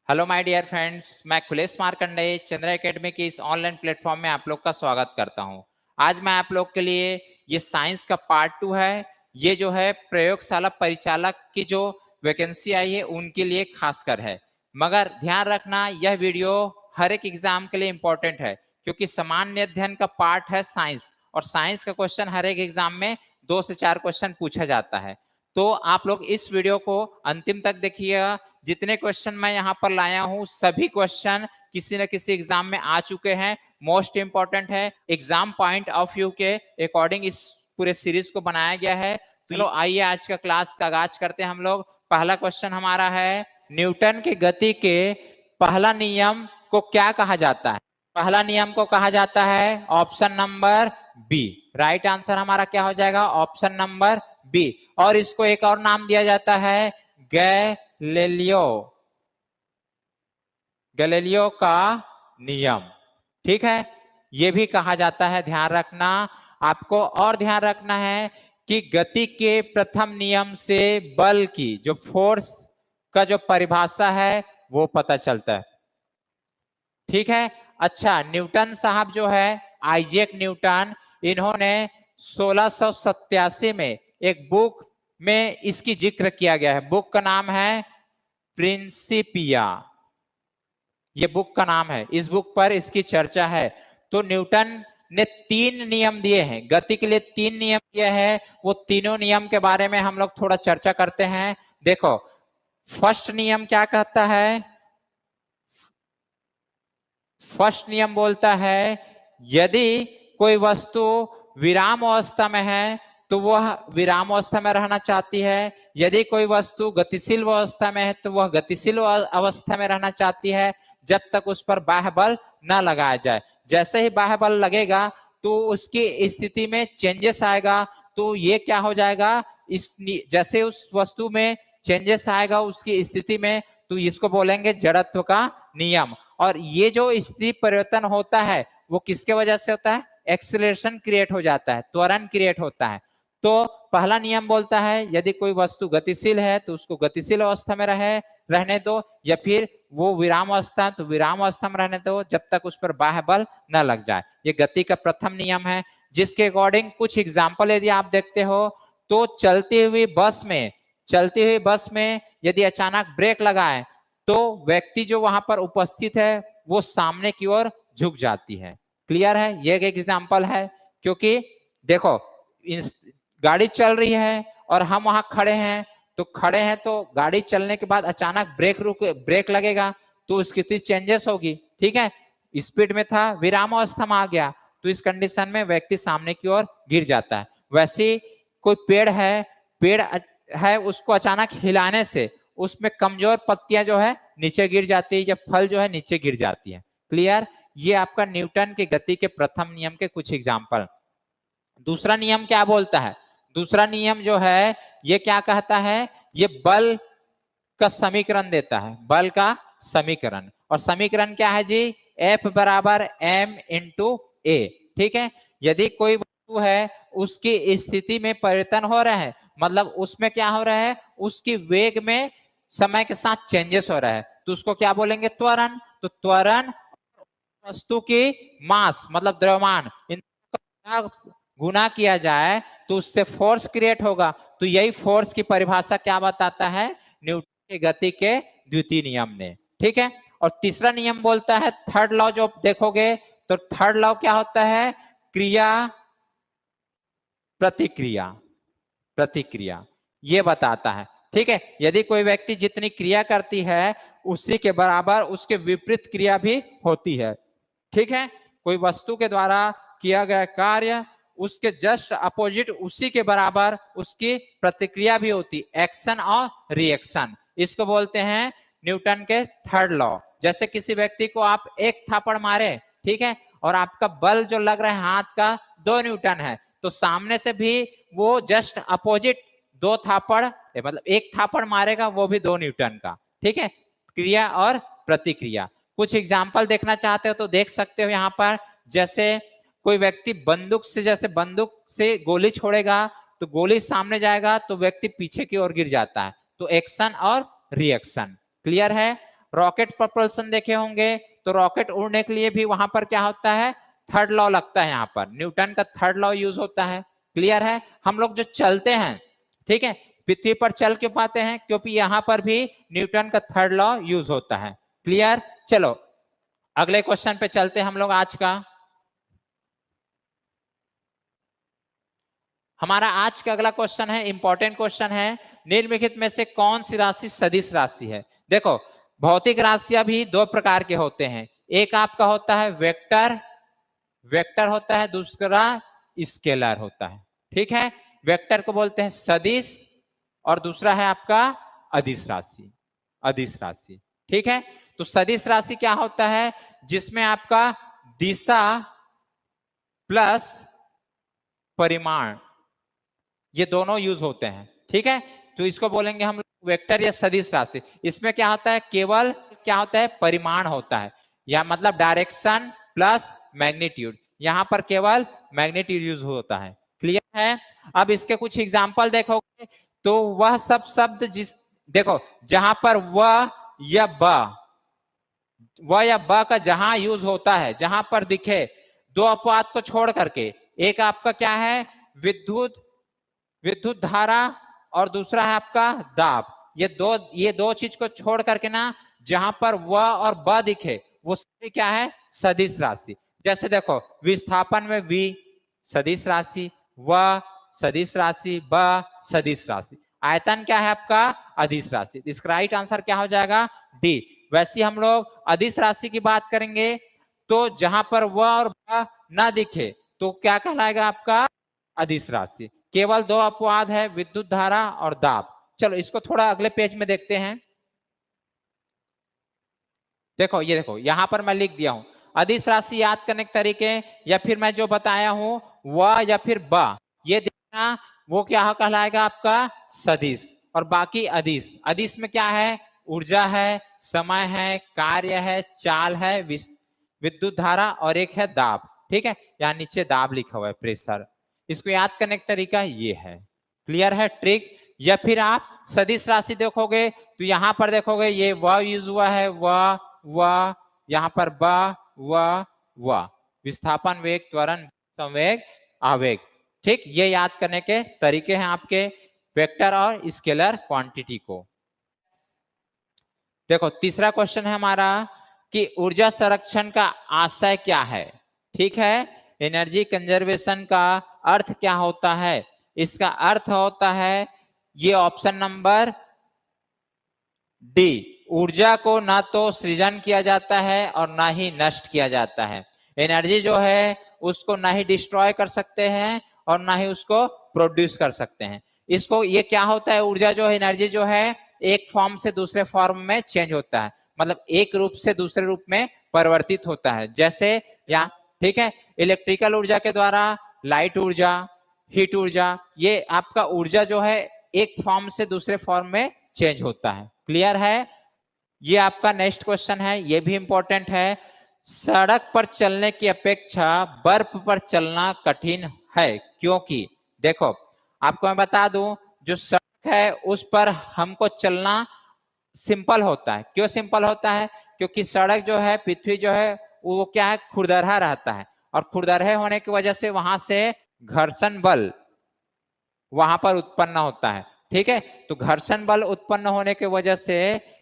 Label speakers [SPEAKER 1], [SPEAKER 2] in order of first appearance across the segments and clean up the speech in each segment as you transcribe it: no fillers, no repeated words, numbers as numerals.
[SPEAKER 1] Hello my dear friends, मैं Kulesh Markandeya Chandra academy के इस ऑनलाइन प्लेटफॉर्म में आप लोग का स्वागत करता हूं। आज मैं आप लोग के लिए ये साइंस का पार्ट 2 है। ये जो है प्रयोगशाला परिचालक की जो वैकेंसी आई है उनके लिए खासकर है, मगर ध्यान रखना यह वीडियो हर एक एग्जाम के लिए इंपॉर्टेंट है, क्योंकि सामान्य अध्ययन का पार्ट है साइंस, और साइंस का क्वेश्चन हर एक एग्जाम में 2 से 4 क्वेश्चन पूछा जाता है। तो आप लोग इस वीडियो को अंतिम तक देखिएगा। जितने क्वेश्चन मैं यहाँ पर लाया हूँ सभी क्वेश्चन किसी न किसी एग्जाम में आ चुके हैं, मोस्ट इंपॉर्टेंट है, एग्जाम पॉइंट ऑफ व्यू के अकॉर्डिंग इस पूरे सीरीज को बनाया गया है। तो चलो आइए आज का क्लास का आगाज करते हैं हम लोग। पहला क्वेश्चन हमारा है, न्यूटन की गति के पहला नियम को क्या कहा जाता है? पहला नियम को कहा जाता है option number B. Right answer हमारा क्या हो जाएगा? Option number B. और इसको एक और नाम दिया जाता है गैलीलियो का नियम। ठीक है, यह भी कहा जाता है, ध्यान रखना आपको। और ध्यान रखना है कि गति के प्रथम नियम से बल की जो फोर्स का जो परिभाषा है वो पता चलता है। ठीक है, अच्छा, न्यूटन साहब जो है आइजैक न्यूटन, इन्होंने 1687 में एक बुक में इसकी जिक्र किया गया है। बुक का नाम है प्रिंसिपिया, ये बुक का नाम है, इस बुक पर इसकी चर्चा है। तो न्यूटन ने 3 नियम दिए हैं, गति के लिए 3 नियम दिए हैं। वो तीनों नियम के बारे में हम लोग थोड़ा चर्चा करते हैं। देखो, फर्स्ट नियम क्या कहता है? फर्स्ट नियम बोलता है यदि कोई वस्तु विराम अवस्था में है तो वह विराम अवस्था में रहना चाहती है, यदि कोई वस्तु गतिशील अवस्था में है तो वह गतिशील अवस्था में रहना चाहती है, जब तक उस पर बाह्य बल न लगाया जाए। जैसे ही बाह्य बल लगेगा तो उसकी स्थिति में चेंजेस आएगा। तो ये क्या हो जाएगा, इस जैसे उस वस्तु में चेंजेस आएगा उसकी स्थिति में, तो इसको बोलेंगे जड़त्व का नियम। और ये जो स्थिति परिवर्तन होता है वो किसके वजह से होता है? एक्सीलरेशन क्रिएट हो जाता है, त्वरण क्रिएट होता है। तो पहला नियम बोलता है यदि कोई वस्तु गतिशील है तो उसको गतिशील अवस्था में रहने दो, या फिर वो विराम अवस्था तो विराम अवस्था में रहने दो जब तक उस पर बाह्य बल न लग जाए। ये गति का प्रथम नियम है, जिसके अकॉर्डिंग कुछ एग्जाम्पल यदि आप देखते हो तो चलती हुई बस में यदि अचानक ब्रेक लगाए तो व्यक्ति जो वहां पर उपस्थित है वो सामने की ओर झुक जाती है। क्लियर है? ये एक एग्जाम्पल है, क्योंकि देखो गाड़ी चल रही है और हम वहां खड़े हैं तो गाड़ी चलने के बाद अचानक ब्रेक लगेगा तो उसकी स्थिति चेंजेस होगी। ठीक है, स्पीड में था, विराम अवस्था में आ गया, तो इस कंडीशन में व्यक्ति सामने की ओर गिर जाता है। वैसे कोई पेड़ है उसको अचानक हिलाने से उसमें कमजोर पत्तियां जो है नीचे गिर जाती है, या फल जो है नीचे गिर जाती है। क्लियर? ये आपका न्यूटन के गति के प्रथम नियम के कुछ एग्जाम्पल। दूसरा नियम क्या बोलता है? दूसरा नियम जो है ये क्या कहता है? ये बल का समीकरण देता है, बल का समीकरण। और समीकरण क्या है जी? F बराबर m इंटू ए। ठीक है, यदि कोई वस्तु है उसकी स्थिति में परिवर्तन हो रहा है, मतलब उसमें क्या हो रहा है, उसकी वेग में समय के साथ चेंजेस हो रहा है, तो उसको क्या बोलेंगे? त्वरण। तो त्वरण वस्तु की मास मतलब द्रव्यमान, इनका गुना किया जाए तो उससे फोर्स क्रिएट होगा। तो यही फोर्स की परिभाषा क्या बताता है? न्यूटन की गति के द्वितीय नियम ने। ठीक है, और तीसरा नियम बोलता है, थर्ड लॉ जो देखोगे तो थर्ड लॉ क्या होता है? क्रिया प्रतिक्रिया, ये बताता है। ठीक है, यदि कोई व्यक्ति जितनी क्रिया करती है उसी के बराबर उसके विपरीत क्रिया भी होती है। ठीक है, कोई वस्तु के द्वारा किया गया कार्य उसके जस्ट अपोजिट उसी के बराबर उसकी प्रतिक्रिया भी होती, एक्शन और रिएक्शन। इसको बोलते हैं न्यूटन के थर्ड लॉ। जैसे किसी व्यक्ति को आप एक थापड़ मारे, ठीक है, और आपका बल जो लग रहा है हाथ का 2 न्यूटन है, तो सामने से भी वो जस्ट अपोजिट 2 थापड़ मतलब एक थापड़ मारेगा, वो भी 2 न्यूटन का। ठीक है, क्रिया और प्रतिक्रिया। कुछ एग्जाम्पल देखना चाहते हो तो देख सकते हो यहाँ पर। जैसे कोई व्यक्ति बंदूक से गोली छोड़ेगा तो गोली सामने जाएगा तो व्यक्ति पीछे की ओर गिर जाता है, तो एक्शन और रिएक्शन। क्लियर है? रॉकेट propulsion देखे होंगे, तो रॉकेट उड़ने के लिए भी वहां पर क्या होता है, थर्ड लॉ लगता है, यहाँ पर न्यूटन का थर्ड लॉ यूज होता है। क्लियर है? हम लोग जो चलते हैं, ठीक है, पृथ्वी पर चल क्यों पाते हैं, क्योंकि यहाँ पर भी न्यूटन का थर्ड लॉ यूज होता है। क्लियर? चलो अगले क्वेश्चन पे चलते हैं हम लोग। आज का हमारा आज का अगला क्वेश्चन है, इंपॉर्टेंट क्वेश्चन है, निम्नलिखित में से कौन सी राशि सदिश राशि है। देखो भौतिक राशियां भी दो प्रकार के होते हैं, एक आपका होता है वेक्टर, वेक्टर होता है, दूसरा स्केलर होता है। ठीक है, वेक्टर को बोलते हैं सदिश और दूसरा है आपका अदिश राशि, अदिश राशि। ठीक है, तो सदिश राशि क्या होता है, जिसमें आपका दिशा प्लस परिमाण ये दोनों यूज होते हैं। ठीक है, तो इसको बोलेंगे हम वेक्टर या सदिश राशि। इसमें क्या होता है, केवल क्या होता है, परिमाण होता है, या मतलब डायरेक्शन प्लस मैग्नीट्यूड, यहां पर केवल मैग्नीट्यूड यूज होता है। क्लियर है? अब इसके कुछ एग्जांपल देखोगे तो वह सब शब्द जिस, देखो जहां पर व या ब का जहां यूज होता है, जहां पर दिखे, दो अपवाद को छोड़ करके, एक आपका क्या है, विद्युत, विद्युत धारा, और दूसरा है आपका दाब, ये दो चीज को छोड़ करके ना, जहां पर व और ब दिखे वो सभी क्या है, सदिश राशि। जैसे देखो विस्थापन में v सदिश राशि, व सदिश राशि, ब सदिश राशि, आयतन क्या है आपका, अदिश राशि। इसका राइट आंसर क्या हो जाएगा, डी। वैसे हम लोग अदिश राशि की बात करेंगे तो जहां पर व और ब ना दिखे तो क्या कहलाएगा आपका, अदिश राशि। केवल दो अपवाद है, विद्युत धारा और दाब। चलो इसको थोड़ा अगले पेज में देखते हैं। देखो ये देखो यहां पर मैं लिख दिया हूं अदिश राशि याद करने के तरीके, या फिर मैं जो बताया हूं व या फिर ब, ये देखना वो क्या कहलाएगा आपका सदिश, और बाकी अदिश। अदिश में क्या है, ऊर्जा है, समय है, कार्य है, चाल है, विद्युत धारा, और एक है दाब। ठीक है, यहाँ नीचे दाब लिखा हुआ है, प्रेशर। इसको याद करने का तरीका ये है। क्लियर है ट्रिक? या फिर आप सदिश राशि देखोगे तो यहां पर देखोगे ये व यूज हुआ है, व यहां पर व विस्थापन, वेग, त्वरण, संवेग, आवेग। ठीक, ये याद करने के तरीके हैं आपके वेक्टर और स्केलर क्वांटिटी को। देखो तीसरा क्वेश्चन है हमारा कि ऊर्जा संरक्षण का आशय क्या है। ठीक है, एनर्जी कंजर्वेशन का अर्थ क्या होता है, इसका अर्थ होता है ये ऑप्शन नंबर डी, ऊर्जा को ना तो सृजन किया जाता है और ना ही नष्ट किया जाता है। एनर्जी जो है उसको ना ही डिस्ट्रॉय कर सकते हैं और ना ही उसको प्रोड्यूस कर सकते हैं। इसको ये क्या होता है, ऊर्जा जो है, एनर्जी जो है एक फॉर्म से दूसरे फॉर्म में चेंज होता है, मतलब एक रूप से दूसरे रूप में परिवर्तित होता है। जैसे या ठीक है, इलेक्ट्रिकल ऊर्जा के द्वारा लाइट ऊर्जा, हीट ऊर्जा, ये आपका ऊर्जा जो है एक फॉर्म से दूसरे फॉर्म में चेंज होता है। क्लियर है? ये आपका नेक्स्ट क्वेश्चन है, ये भी इंपॉर्टेंट है। सड़क पर चलने की अपेक्षा बर्फ पर चलना कठिन है, क्योंकि देखो आपको मैं बता दूं, जो सड़क है उस पर हमको चलना सिंपल होता है। क्यों सिंपल होता है? क्योंकि सड़क जो है, पृथ्वी जो है वो क्या है, खुरदरा रहता है, और खुरदरे होने की वजह से वहां से घर्षण बल वहां पर उत्पन्न होता है। ठीक है, तो घर्षण बल उत्पन्न होने की वजह से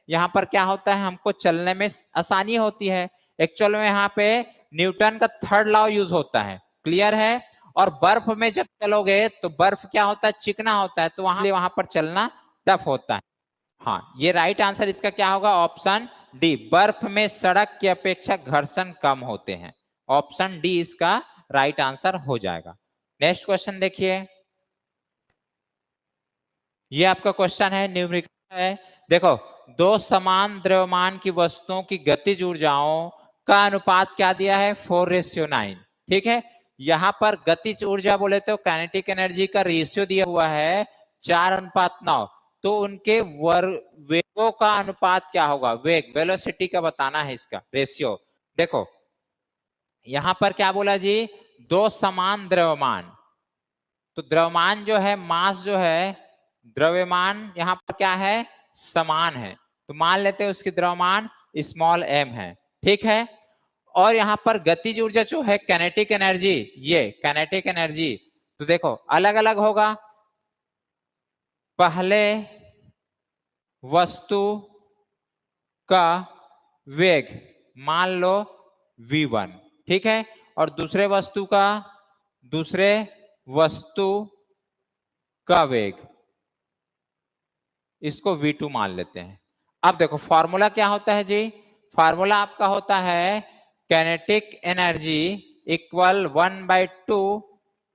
[SPEAKER 1] यहाँ पर क्या होता है, हमको चलने में आसानी होती है। एक्चुअल में यहाँ पे न्यूटन का थर्ड लॉ यूज होता है। क्लियर है? और बर्फ में जब चलोगे तो बर्फ क्या होता है, चिकना होता है, तो वहां पर चलना टफ होता है। हाँ, ये राइट आंसर इसका क्या होगा, ऑप्शन डी, बर्फ में सड़क की अपेक्षा घर्षण कम होते हैं। ऑप्शन डी इसका राइट आंसर हो जाएगा। नेक्स्ट क्वेश्चन देखिए, ये आपका क्वेश्चन है, न्यूमेरिकल है। देखो दो समान द्रव्यमान की वस्तुओं की गतिज ऊर्जाओं का अनुपात क्या दिया है, 4:9। ठीक है, यहां पर गतिज ऊर्जा बोले तो काइनेटिक एनर्जी का रेशियो दिया हुआ है 4:9, तो उनके वेगों का अनुपात क्या होगा, वेग, वेलोसिटी का बताना है इसका रेशियो। देखो यहां पर क्या बोला जी, दो समान द्रव्यमान, तो द्रव्यमान जो है, मास जो है, द्रव्यमान यहाँ पर क्या है, समान है, तो मान लेते हैं उसकी द्रव्यमान स्मॉल m है, ठीक है। और यहाँ पर गतिज ऊर्जा जो है काइनेटिक एनर्जी, ये काइनेटिक एनर्जी, तो देखो अलग अलग होगा। पहले वस्तु का वेग मान लो v1, ठीक है, और दूसरे वस्तु का वेग इसको v2 मान लेते हैं। अब देखो फॉर्मूला क्या होता है जी, फॉर्मूला आपका होता है काइनेटिक एनर्जी इक्वल 1/2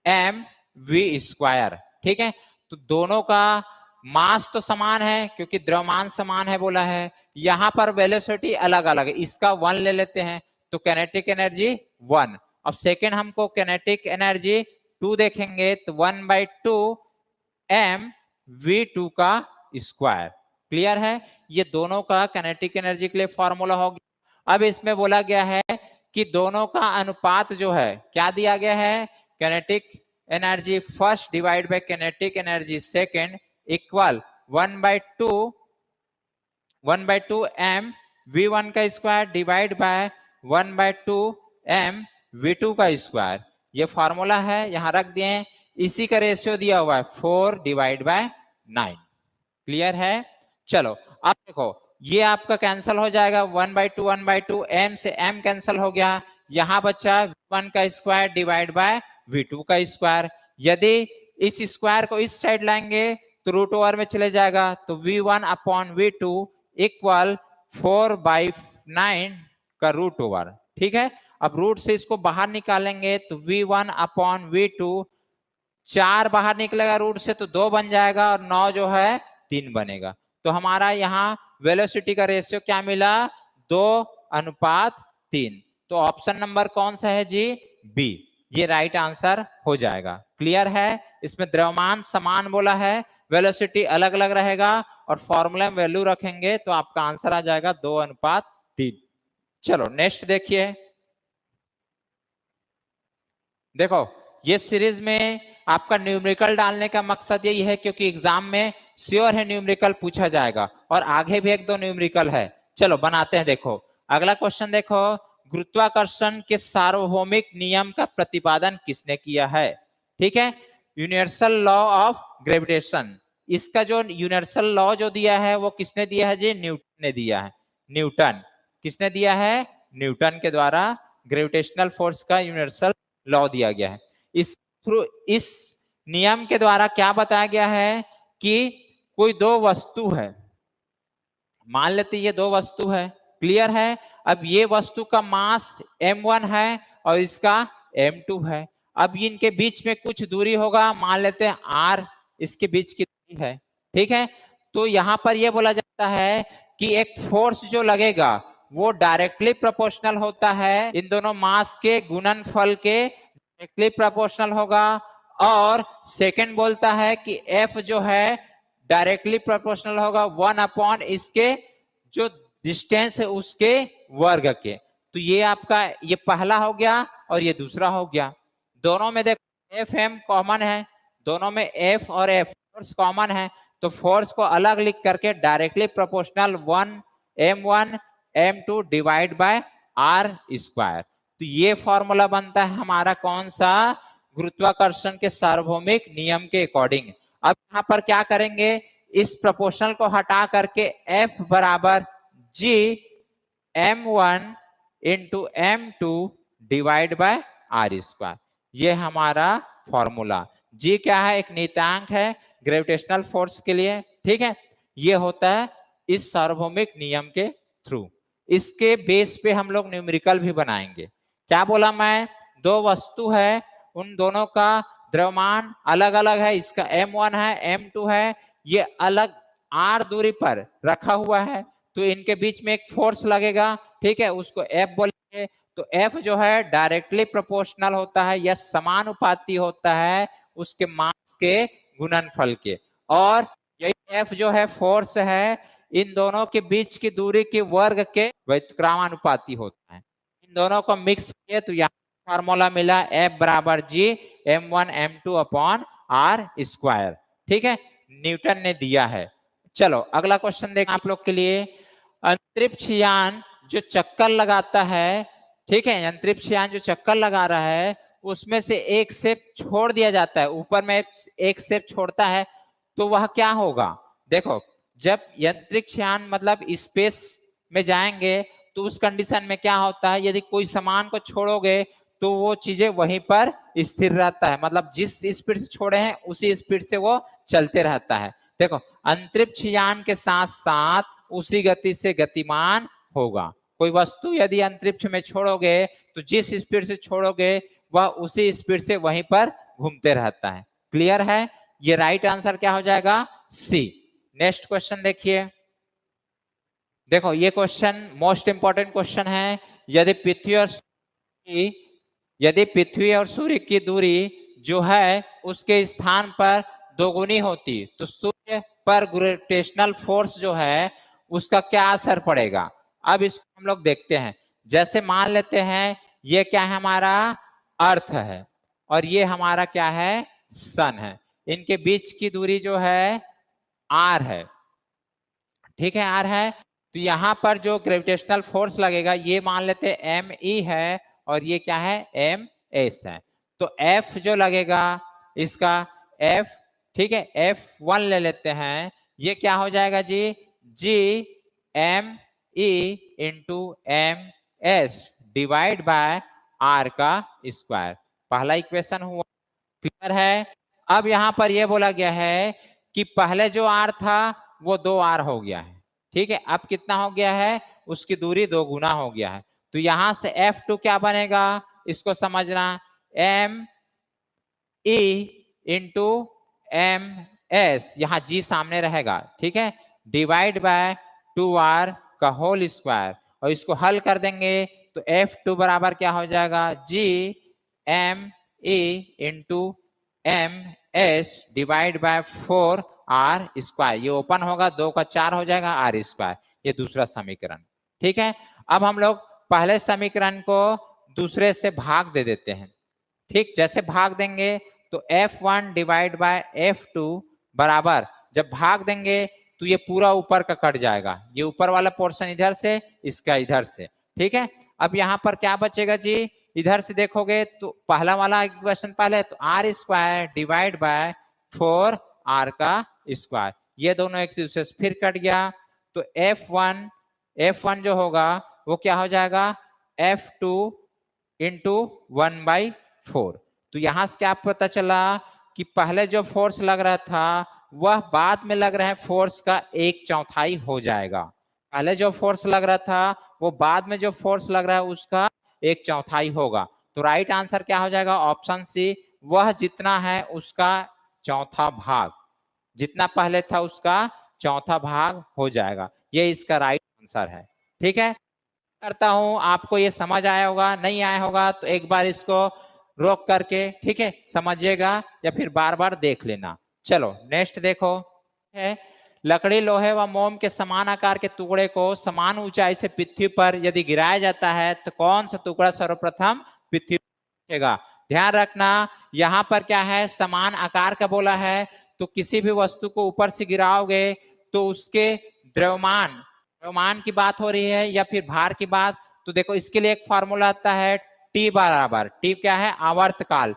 [SPEAKER 1] mv², ठीक है। तो दोनों का मास तो समान है क्योंकि द्रव्यमान समान है बोला है, यहां पर वेलोसिटी अलग अलग है, इसका 1 ले लेते हैं तो काइनेटिक एनर्जी 1। अब सेकेंड हमको काइनेटिक एनर्जी 2 देखेंगे तो 1/2 mv2 का स्क्वायर। क्लियर है, ये दोनों का काइनेटिक एनर्जी के लिए फॉर्मूला हो गया। अब इसमें बोला गया है कि दोनों का अनुपात जो है क्या दिया गया है, kinetic energy first divide by kinetic energy second equal 1/2 m v1 का square divide by 1/2 m v2 का स्क्वायर। ये फॉर्मूला है, यहां रख दिए। इसी का रेशियो दिया हुआ है 4/9। क्लियर है, चलो अब देखो ये आपका कैंसिल हो जाएगा, 1/2 m से m कैंसिल हो गया, यहां बचा v1 का स्क्वायर डिवाइड बाय v2 का स्क्वायर। यदि इस स्क्वायर को इस साइड लाएंगे तो रूट ओवर में चले जाएगा, तो v1/v2 इक्वल 4/9 का रूट ओवर, ठीक है। अब रूट से इसको बाहर निकालेंगे तो v1/v2 4 बाहर निकलेगा रूट से तो 2 बन जाएगा और 9 जो है 3 बनेगा। तो हमारा यहाँ वेलोसिटी का रेशियो क्या मिला, 2:3। तो ऑप्शन नंबर कौन सा है जी, बी, ये राइट आंसर हो जाएगा। क्लियर है, इसमें द्रव्यमान समान बोला है, वेलोसिटी अलग अलग रहेगा और फॉर्मूला में वैल्यू रखेंगे तो आपका आंसर आ जाएगा 2:3। चलो नेक्स्ट देखिए, देखो ये सीरीज में आपका न्यूमेरिकल डालने का मकसद यही है क्योंकि एग्जाम में श्योर है न्यूमेरिकल पूछा जाएगा और आगे भी 1-2 न्यूमेरिकल है। चलो बनाते हैं। देखो अगला क्वेश्चन, देखो गुरुत्वाकर्षण के सार्वभौमिक नियम का प्रतिपादन किसने किया है, ठीक है। यूनिवर्सल लॉ ऑफ ग्रेविटेशन, इसका जो यूनिवर्सल लॉ जो दिया है वो किसने दिया है जी, न्यूटन ने दिया है। न्यूटन, किसने दिया है, न्यूटन के द्वारा ग्रेविटेशनल फोर्स का यूनिवर्सल लॉ दिया गया है। इस नियम के द्वारा क्या बताया गया है कि कोई दो वस्तु है, मान लेते ये दो वस्तु है, क्लियर है। अब ये वस्तु का मास m1 है और इसका m2 है। अब इनके बीच में कुछ दूरी होगा, मान लेते हैं r इसके बीच की दूरी है, ठीक है। तो यहां पर यह बोला जाता है कि एक फोर्स जो लगेगा वो डायरेक्टली प्रोपोर्शनल होता है इन दोनों मास के गुणनफल के, डायरेक्टली प्रोपोर्शनल होगा। और सेकंड बोलता है कि F जो है डायरेक्टली प्रोपोर्शनल होगा 1/ इसके जो डिस्टेंस है उसके वर्ग के। तो ये आपका ये पहला हो गया और ये दूसरा हो गया। दोनों में देखो एफ एम कॉमन है, दोनों में एफ और एफ फोर्स कॉमन है, तो फोर्स को अलग लिख करके directly proportional 1m1 m2 divide by r square. तो ये फॉर्मूला बनता है हमारा कौन सा, गुरुत्वाकर्षण के सार्वभौमिक नियम के अकॉर्डिंग। अब यहाँ पर क्या करेंगे, इस प्रोपोर्शनल को हटा करके F बराबर G m1 into m2 divide by r square, ये हमारा फॉर्मूला। G क्या है, एक नियतांक है ग्रेविटेशनल फोर्स के लिए, ठीक है। ये होता है इस सार्वभौमिक नियम के थ्रू। इसके बेस पे हम लोग न्यूमेरिकल भी बनाएंगे। क्या बोला मैं, दो वस्तु है, उन दोनों का द्रव्यमान अलग अलग है, इसका m1 है m2 है, ये अलग r दूरी पर रखा हुआ है, तो इनके बीच में एक फोर्स लगेगा, ठीक है, उसको F बोलेंगे। तो F जो है डायरेक्टली प्रोपोर्शनल होता है या समानुपाती होता है उसके मास के गुणनफल के, और यही F जो है फोर्स है इन दोनों के बीच की दूरी के वर्ग के व्युत्क्रमानुपाती होता है। इन दोनों को मिक्स किए तो यहाँ फॉर्मूला मिला F बराबर G m1 m2 upon r square, ठीक है, न्यूटन ने दिया है। चलो अगला क्वेश्चन देखें आप लोग के लिए। अंतरिक्ष यान जो चक्कर लगाता है, ठीक है, अंतरिक्ष यान जो चक्कर लगा रहा है उसमें से एक स्टेप छोड़ दिया जाता है, ऊपर में एक स्टेप छोड़ता है, तो वह क्या होगा? देखो, जब अंतरिक्ष यान मतलब स्पेस में जाएंगे तो उस कंडीशन में क्या होता है, यदि कोई सामान को छोड़ोगे तो वो चीजें वहीं पर स्थिर रहता है, मतलब जिस स्पीड से छोड़े हैं उसी स्पीड से वो चलते रहता है। देखो, अंतरिक्ष यान के साथ साथ उसी गति से गतिमान होगा। कोई वस्तु यदि अंतरिक्ष में छोड़ोगे तो जिस स्पीड से छोड़ोगे वह उसी स्पीड से वहीं पर घूमते रहता है। क्लियर है? ये राइट आंसर क्या हो जाएगा? सी। नेक्स्ट क्वेश्चन देखिए। देखो, ये क्वेश्चन मोस्ट इंपॉर्टेंट क्वेश्चन है। यदि पृथ्वी और सूर्य की दूरी जो है उसके स्थान पर दोगुनी होती तो सूर्य पर ग्रेविटेशनल फोर्स जो है उसका क्या असर पड़ेगा? अब इसको हम लोग देखते हैं। जैसे मान लेते हैं ये क्या है, हमारा अर्थ है और ये हमारा क्या है, सन है। इनके बीच की दूरी जो है आर है, ठीक है, आर है। तो यहाँ पर जो ग्रेविटेशनल फोर्स लगेगा ये मान लेते हैं एम ई है और ये क्या है, एम एस है। तो एफ जो लगेगा इसका एफ, ठीक है, F1 ले लेते हैं, ये क्या हो जाएगा G, G M E into M S divide by R का स्क्वायर। पहला इक्वेशन हुआ। क्लियर है? अब यहां पर यह बोला गया है कि पहले जो आर था वो 2r हो गया है, ठीक है, अब कितना हो गया है, उसकी दूरी 2 गुना हो गया है। तो यहां से F2 क्या बनेगा, इसको समझना, M E into M S, यहां जी सामने रहेगा, ठीक है, डिवाइड बाय 2r का होल स्क्वायर, और इसको हल कर देंगे तो F2 बराबर क्या हो जाएगा, G M E into M S divide by 4r square. ये ओपन होगा, 2 का 4 हो जाएगा, r स्क्वायर। ये दूसरा समीकरण, ठीक है। अब हम लोग पहले समीकरण को दूसरे से भाग दे देते हैं, ठीक। जैसे भाग देंगे तो F1 डिवाइड बाय F2 बराबर, जब भाग देंगे तो ये पूरा ऊपर का कट जाएगा, ये ऊपर वाला पोर्शन इधर से, इसका इधर से, ठीक है। अब यहाँ पर क्या बचेगा जी, इधर से देखोगे तो पहला वाला इक्वेशन पहले, तो are square divide by 4r का स्क्वायर, ये दोनों एक दूसरे से फिर कट गया। तो F1 जो होगा वो क्या हो जाएगा, F2 इंटू 1/4। तो यहां से क्या पता चला कि पहले जो फोर्स लग रहा था वह बाद में लग रहा है फोर्स का 1/4 हो जाएगा। पहले जो फोर्स लग रहा था वो बाद में जो फोर्स लग रहा है उसका 1/4 होगा। तो राइट आंसर क्या हो जाएगा, ऑप्शन सी, वह जितना है उसका चौथा भाग, जितना पहले था उसका चौथा भाग हो जाएगा। ये इसका राइट आंसर है, ठीक है। करता हूं आपको ये समझ आया होगा, नहीं आया होगा तो एक बार इसको रोक करके, ठीक है, समझिएगा या फिर बार बार देख लेना। चलो नेक्स्ट देखो, है लकड़ी, लोहे व मोम के समान आकार के टुकड़े को समान ऊंचाई से पृथ्वी पर यदि गिराया जाता है तो कौन सा टुकड़ा सर्वप्रथम पृथ्वी पर गिरेगा? ध्यान रखना, यहाँ पर क्या है, समान आकार का बोला है, तो किसी भी वस्तु को ऊपर से गिराओगे तो उसके द्रव्यमान की बात हो रही है या फिर भार की बात, तो देखो इसके लिए एक फॉर्मूला आता है, टी बराबर, टी क्या है, आवर्तकाल,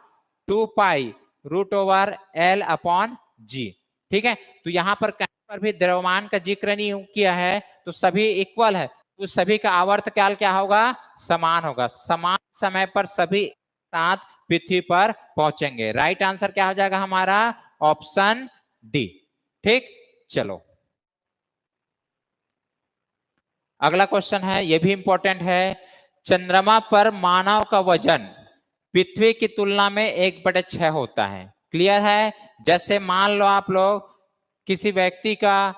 [SPEAKER 1] 2 pi root over L upon G, ठीक है। तो यहाँ पर कहीं पर भी द्रव्यमान का जिक्र नहीं किया है, तो सभी इक्वल है, तो सभी का आवर्तकाल क्या होगा, समान होगा, समान समय पर सभी साथ पृथ्वी पर पहुंचेंगे। राइट आंसर क्या हो जाएगा हमारा, ऑप्शन डी, ठीक। चलो अगला क्वेश्चन है, ये भी इंपॉर्टेंट है, चंद्रमा पर मानव का वजन पृथ्वी की तुलना में 1/6 होता है। क्लियर है? जैसे मान लो आप लोग किसी व्यक्ति का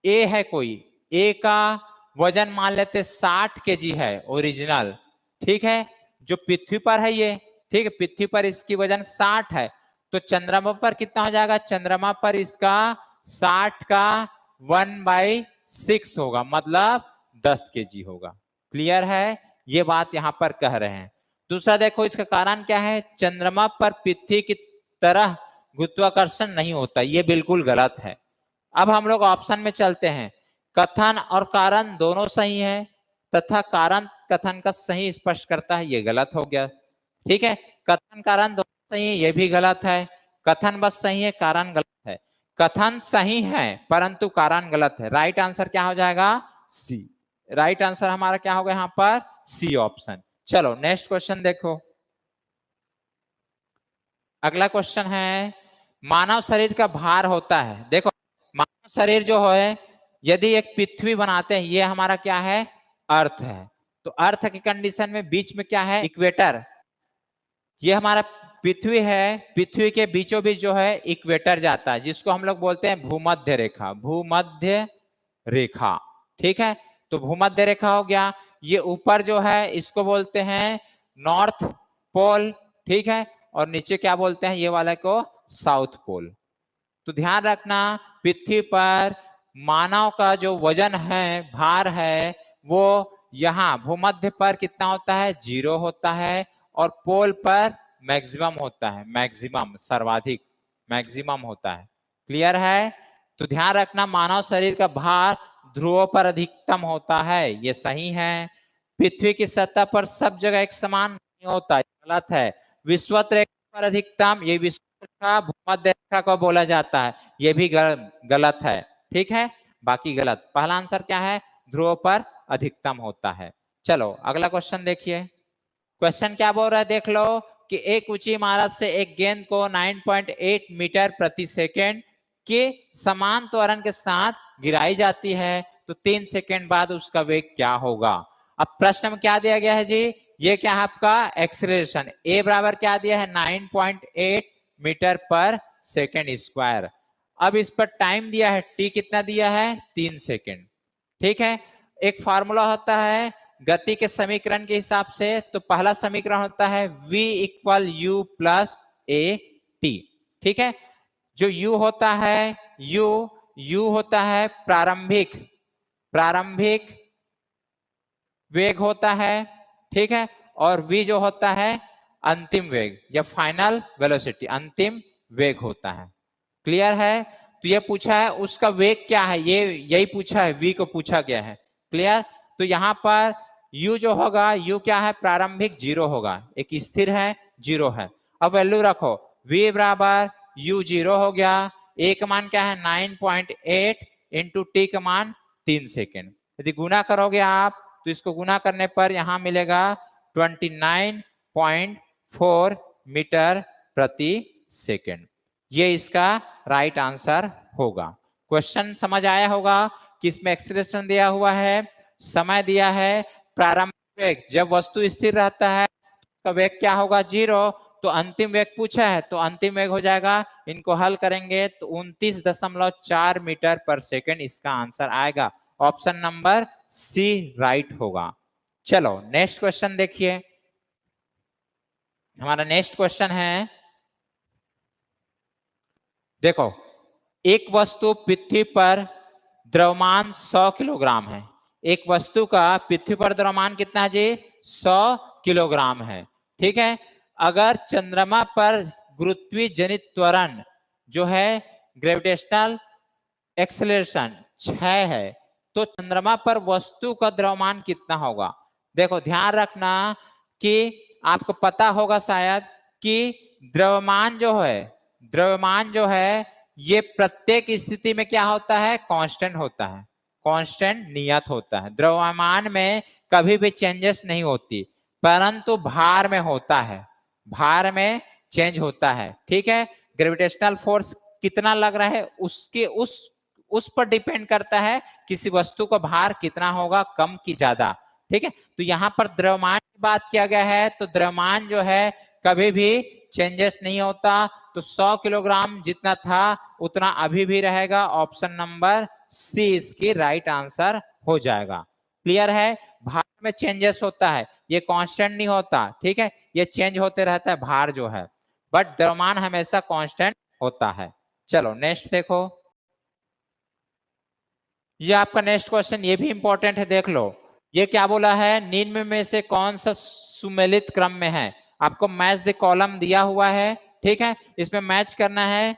[SPEAKER 1] ए है, कोई ए का वजन मान लेते 60 kg है ओरिजिनल, ठीक है, जो पृथ्वी पर है ये, ठीक है, पृथ्वी पर इसकी वजन 60 है, तो चंद्रमा पर कितना हो जाएगा, चंद्रमा पर इसका 60 का 1/6 होगा, मतलब 10 kg होगा। क्लियर है? ये बात यहां पर कह रहे हैं। दूसरा देखो, इसका कारण क्या है, चंद्रमा पर पृथ्वी की तरह गुरुत्वाकर्षण नहीं होता, ये बिल्कुल गलत है। अब हम लोग ऑप्शन में चलते हैं, कथन और कारण दोनों सही है तथा कारण कथन का सही स्पष्ट करता है, ये गलत हो गया। ठीक है, कथन कारण दोनों सही है, ये भी गलत है। कथन बस सही है, कारण गलत है। कथन सही है परंतु कारण गलत है। राइट आंसर क्या हो जाएगा? सी। राइट आंसर हमारा क्या होगा यहाँ पर? C option. चलो नेक्स्ट क्वेश्चन देखो। अगला क्वेश्चन है, मानव शरीर का भार होता है। देखो मानव शरीर जो है, यदि एक पृथ्वी बनाते हैं, ये हमारा क्या है? अर्थ है। तो अर्थ की कंडीशन में बीच में क्या है? इक्वेटर। ये हमारा पृथ्वी है, पृथ्वी के बीचों बीच जो है इक्वेटर जाता है, जिसको हम लोग बोलते हैं भूमध्य रेखा। भूमध्य रेखा, ठीक है। तो भूमध्य रेखा हो गया। ये ऊपर जो है इसको बोलते हैं नॉर्थ पोल, ठीक है। और नीचे क्या बोलते हैं? ये वाले को साउथ पोल। तो ध्यान रखना, पृथ्वी पर मानव का जो वजन है, भार है, वो यहाँ भूमध्य पर कितना होता है? 0 होता है। और पोल पर मैक्सिमम होता है, मैक्सिमम, सर्वाधिक, मैक्सिमम होता है। क्लियर है? तो ध्यान रखना, मानव शरीर का भार ध्रुवों पर अधिकतम होता है, ये सही है। पृथ्वी की सतह पर सब जगह एक समान नहीं होता, गलत है। विषुवत रेखा पर अधिकतम, ये विषुवत रेखा भूमध्य रेखा को बोला जाता है, ये भी गलत है। ठीक है, बाकी गलत। पहला आंसर क्या है? ध्रुव पर अधिकतम होता है। चलो अगला क्वेश्चन देखिए। क्वेश्चन क्या बोल रहा है देख लो, कि एक ऊंची इमारत से एक गेंद को 9.8 मीटर प्रति सेकेंड के समान त्वरण के साथ गिराई जाती है, तो 3 सेकेंड बाद उसका वेग क्या होगा? अब प्रश्न में क्या दिया गया है जी? ये क्या है आपका? एक्सेलरेशन। ए बराबर क्या दिया है? 9.8 मीटर पर सेकेंड स्क्वायर। अब इस पर टाइम दिया है, टी कितना दिया है? 3 सेकेंड। ठीक है, एक फार्मूला होता है गति के समीकरण के हिसाब से। तो पहला समीकरण होता है v equal you plus A T. ठीक है, जो u होता है, u होता है प्रारंभिक वेग होता है, ठीक है। और v जो होता है अंतिम वेग या फाइनल वेलोसिटी, अंतिम वेग होता है। क्लियर है? तो ये पूछा है उसका वेग क्या है, ये यही पूछा है, v को पूछा गया है। क्लियर? तो यहां पर u जो होगा, u क्या है? प्रारंभिक 0 होगा, एक स्थिर है, 0 है। अब वैल्यू रखो, v बराबर u 0 हो गया, a का मान क्या है? 9.8 इंटू टी का मान 3 सेकेंड। यदि गुना करोगे आप तो इसको गुना करने पर यहां मिलेगा 29.4 मीटर प्रति सेकेंड। ये इसका राइट आंसर होगा। क्वेश्चन समझ आया होगा कि इसमें एक्सेलरेशन दिया हुआ है, समय दिया है, प्रारंभिक वेग, जब वस्तु स्थिर रहता है तो वेग क्या होगा? 0। तो अंतिम वेग पूछा है, तो अंतिम वेग हो जाएगा, इनको हल करेंगे तो 29.4 मीटर पर सेकेंड इसका आंसर आएगा। ऑप्शन नंबर सी राइट होगा। चलो नेक्स्ट क्वेश्चन देखिए। हमारा नेक्स्ट क्वेश्चन है, देखो एक वस्तु पृथ्वी पर द्रव्यमान 100 किलोग्राम है। एक वस्तु का पृथ्वी पर द्रव्यमान कितना है जी? 100 किलोग्राम है। ठीक है, अगर चंद्रमा पर गुरुत्वीय जनित त्वरण जो है ग्रेविटेशनल एक्सेलरेशन 6 है, तो चंद्रमा पर वस्तु का द्रव्यमान कितना होगा? देखो ध्यान रखना कि आपको पता होगा शायद कि द्रव्यमान जो है ये प्रत्येक स्थिति में क्या होता है? कांस्टेंट होता है, कांस्टेंट नियत होता है। द्रव्यमान में कभी भी चेंजेस नहीं होती, परंतु भार में होता है, भार में चेंज होता है। ठीक है, ग्रेविटेशनल फोर्स कितना लग रहा है उसके उस पर डिपेंड करता है किसी वस्तु का भार कितना होगा, कम की ज्यादा। ठीक है, तो यहाँ पर द्रव्यमान की बात किया गया है, तो द्रव्यमान जो है कभी भी चेंजेस नहीं होता। तो 100 किलोग्राम जितना था उतना अभी भी रहेगा। ऑप्शन नंबर सी इसकी राइट आंसर हो जाएगा। क्लियर है? भार में चेंजेस होता है, ये कांस्टेंट नहीं होता। ठीक है, ये चेंज होते रहता है भार जो है, बट द्रव्यमान हमेशा कांस्टेंट होता है। चलो नेक्स्ट देखो, ये आपका नेक्स्ट क्वेश्चन, ये भी इंपॉर्टेंट है, देख लो। ये क्या बोला है? निम्न में से कौन सा सुमेलित क्रम में है? आपको मैच द कॉलम दिया हुआ है, ठीक है, इसमें मैच करना है।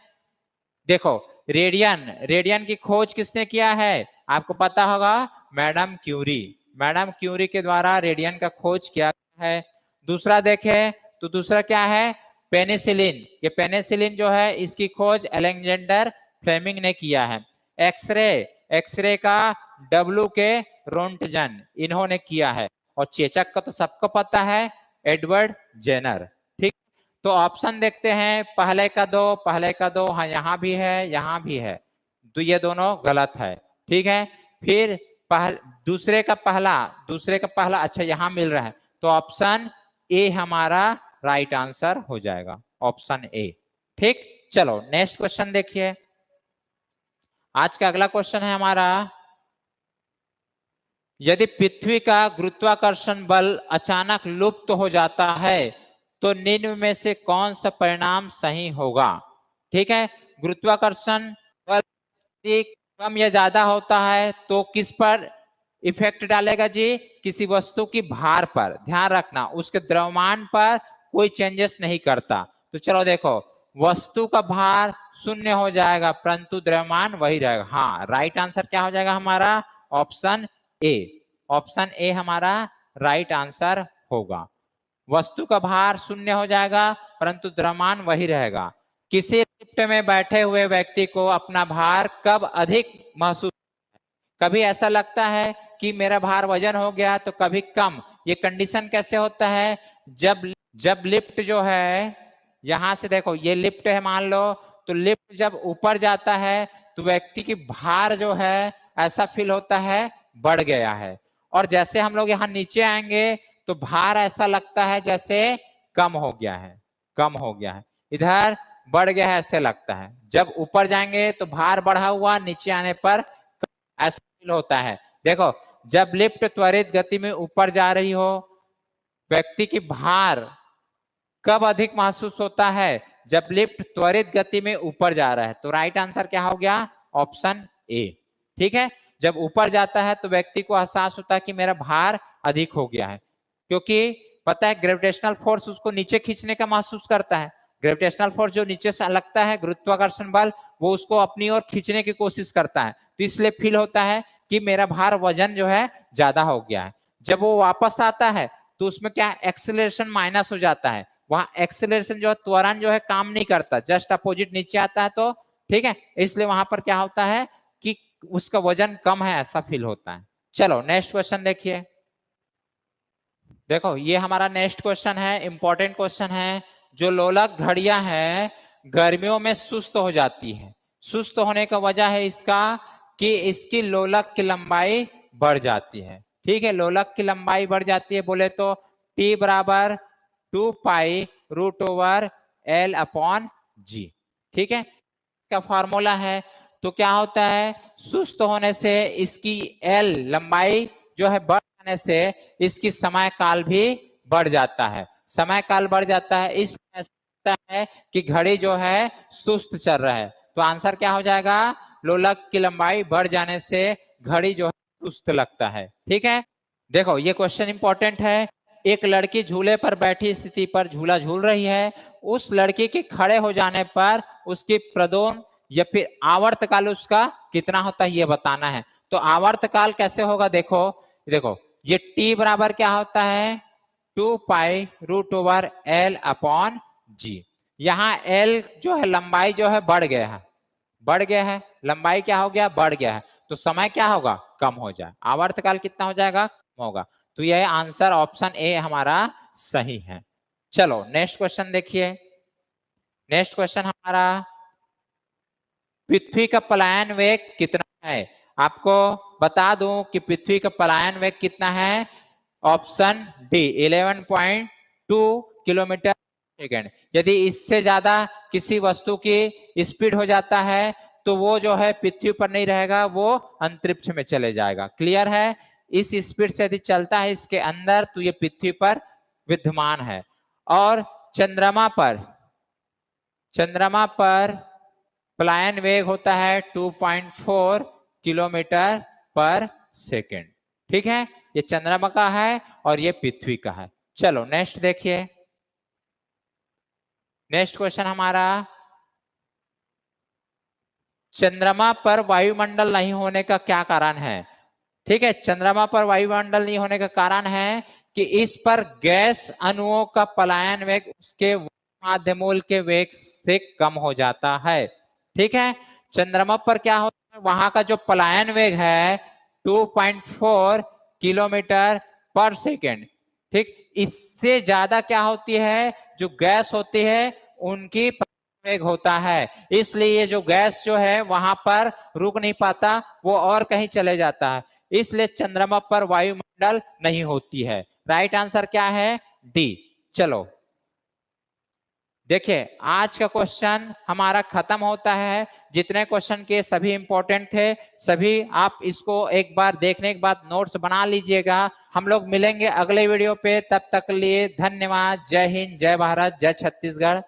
[SPEAKER 1] देखो रेडियन की खोज किसने किया है? आपको पता होगा मैडम क्यूरी, मैडम क्यूरी के द्वारा रेडियन का खोज किया है। दूसरा देखें तो दूसरा क्या है, पेनिसिलिन। ये पेनिसिलिन जो है इसकी खोज अलेक्जेंडर फ्लेमिंग ने किया है। एक्सरे, एक्सरे का डब्ल्यू के रोंटजन इन्होंने किया है। और चेचक का तो सबको पता है, एडवर्ड जेनर। ठीक, तो ऑप्शन देखते हैं, पहले का दो, पहले का दो, हाँ यहाँ भी है, यहाँ भी है, तो ये दोनों गलत है। ठीक है, फिर दूसरे का पहला, दूसरे का पहला, अच्छा यहाँ मिल रहा है, तो ऑप्शन ए हमारा राइट आंसर हो जाएगा, ऑप्शन ए। ठीक, चलो नेक्स्ट क्वेश्चन देखिए। आज का अगला क्वेश्चन है हमारा, यदि पृथ्वी का गुरुत्वाकर्षण बल अचानक लुप्त हो जाता है तो निम्न में से कौन सा परिणाम सही होगा। ठीक है, गुरुत्वाकर्षण बल कम या ज्यादा होता है तो किस पर इफेक्ट डालेगा जी, किसी वस्तु की भार पर। ध्यान रखना उसके द्रव्यमान पर कोई चेंजेस नहीं करता। तो चलो देखो, वस्तु का भार शून्य हो जाएगा परंतु द्रव्यमान वही रहेगा। हाँ, राइट आंसर क्या हो जाएगा हमारा, ऑप्शन ए। ऑप्शन ए हमारा राइट आंसर होगा। वस्तु का भार शून्य हो जाएगा परंतु द्रव्यमान वही रहेगा। किसी लिफ्ट में बैठे हुए व्यक्ति को अपना भार कब अधिक महसूस, कभी ऐसा लगता है कि मेरा भार वजन हो गया तो कभी कम। ये कंडीशन कैसे होता है, जब लिफ्ट जो है, यहां से देखो ये लिफ्ट है मान लो, तो लिफ्ट जब ऊपर जाता है तो व्यक्ति की भार जो है ऐसा फील होता है बढ़ गया है, और जैसे हम लोग यहाँ नीचे आएंगे तो भार ऐसा लगता है जैसे कम हो गया है, कम हो गया है, इधर बढ़ गया है ऐसे लगता है। जब ऊपर जाएंगे तो भार बढ़ा हुआ, नीचे आने पर ऐसा फील होता है। देखो, जब लिफ्ट त्वरित गति में ऊपर जा रही हो, व्यक्ति की भार कब अधिक महसूस होता है, जब लिफ्ट त्वरित गति में ऊपर जा रहा है। तो राइट आंसर क्या हो गया, ऑप्शन ए। ठीक है, जब ऊपर जाता है तो व्यक्ति को एहसास होता है कि मेरा भार अधिक हो गया है, क्योंकि पता है ग्रेविटेशनल फोर्स उसको नीचे खींचने का महसूस करता है। ग्रेविटेशनल फोर्स जो नीचे से लगता है, गुरुत्वाकर्षण बल, वो उसको अपनी ओर खींचने की कोशिश करता है, तो इसलिए फील होता है कि मेरा भार वजन जो है ज्यादा हो गया है। जब वो वापस आता है तो उसमें क्या एक्सेलरेशन माइनस हो जाता है, वहां एक्सेलरेशन जो है, त्वरण जो है काम नहीं करता, जस्ट अपोजिट नीचे आता है। तो ठीक है, इसलिए वहां पर क्या होता है कि उसका वजन कम है ऐसा फील होता है। चलो नेक्स्ट क्वेश्चन देखिए। देखो ये हमारा नेक्स्ट क्वेश्चन है, इंपॉर्टेंट क्वेश्चन है। जो लोलक घड़ियां हैं गर्मियों में सुस्त हो जाती है। सुस्त होने का वजह है इसका कि इसकी लोलक की लंबाई बढ़ जाती है। ठीक है, लोलक की लंबाई बढ़ जाती है बोले तो टी बराबर 2 pi root over L upon G. ठीक है, इसका फॉर्मूला है। तो क्या होता है, सुस्त होने से इसकी एल लंबाई जो है बढ़ जाने से इसकी समय काल भी बढ़ जाता है। समय काल बढ़ जाता है, इसलिए ऐसा लगता है कि घड़ी जो है सुस्त चल रहा है। तो आंसर क्या हो जाएगा, लोलक की लंबाई बढ़ जाने से घड़ी जो है सुस्त लगता है। ठीक है, देखो ये क्वेश्चन इंपॉर्टेंट है। एक लड़की झूले पर बैठी स्थिति पर झूला झूल रही है। उस लड़की के खड़े हो जाने पर उसकी प्रदोन या फिर आवर्तकाल उसका कितना होता है ये बताना है। तो आवर्तकाल कैसे होगा, देखो देखो ये टी बराबर क्या होता है, 2 pi root over L upon G. यहाँ एल जो है लंबाई जो है बढ़ गया है, बढ़ गया है, लंबाई क्या हो गया, बढ़ गया है, तो समय क्या होगा, कम हो जाए, आवर्तकाल कितना हो जाएगा, कम होगा। तो यह आंसर ऑप्शन ए हमारा सही है। चलो नेक्स्ट क्वेश्चन देखिए। नेक्स्ट क्वेश्चन हमारा, पृथ्वी का पलायन वेग कितना है। आपको बता दूं कि पृथ्वी का पलायन वेग कितना है, ऑप्शन डी 11.2 किलोमीटर सेकेंड। यदि इससे ज्यादा किसी वस्तु की स्पीड हो जाता है तो वो जो है पृथ्वी पर नहीं रहेगा, वो अंतरिक्ष में चले जाएगा। क्लियर है, इस स्पीड से यदि चलता है इसके अंदर तो ये पृथ्वी पर विद्यमान है। और चंद्रमा पर पलायन वेग होता है 2.4 किलोमीटर पर सेकेंड। ठीक है, ये चंद्रमा का है और ये पृथ्वी का है। चलो नेक्स्ट देखिए। नेक्स्ट क्वेश्चन हमारा, चंद्रमा पर वायुमंडल नहीं होने का क्या कारण है? ठीक है, चंद्रमा पर वायुमंडल नहीं होने का कारण है कि इस पर गैस अणुओं का पलायन वेग उसके माध्यमूल के वेग से कम हो जाता है। ठीक है, चंद्रमा पर क्या होता है, वहां का जो पलायन वेग है 2.4 किलोमीटर पर सेकेंड। ठीक, इससे ज्यादा क्या होती है, जो गैस होती है उनकी वेग होता है, इसलिए जो गैस जो है वहां पर रुक नहीं पाता, वो और कहीं चले जाता है, इसलिए चंद्रमा पर वायुमंडल नहीं होती है। राइट आंसर क्या है? डी। चलो देखिए, आज का क्वेश्चन हमारा खत्म होता है। जितने क्वेश्चन के सभी इंपॉर्टेंट थे, सभी आप इसको एक बार देखने के बाद नोट्स बना लीजिएगा। हम लोग मिलेंगे अगले वीडियो पे, तब तक लिए धन्यवाद। जय हिंद, जय भारत, जय छत्तीसगढ़।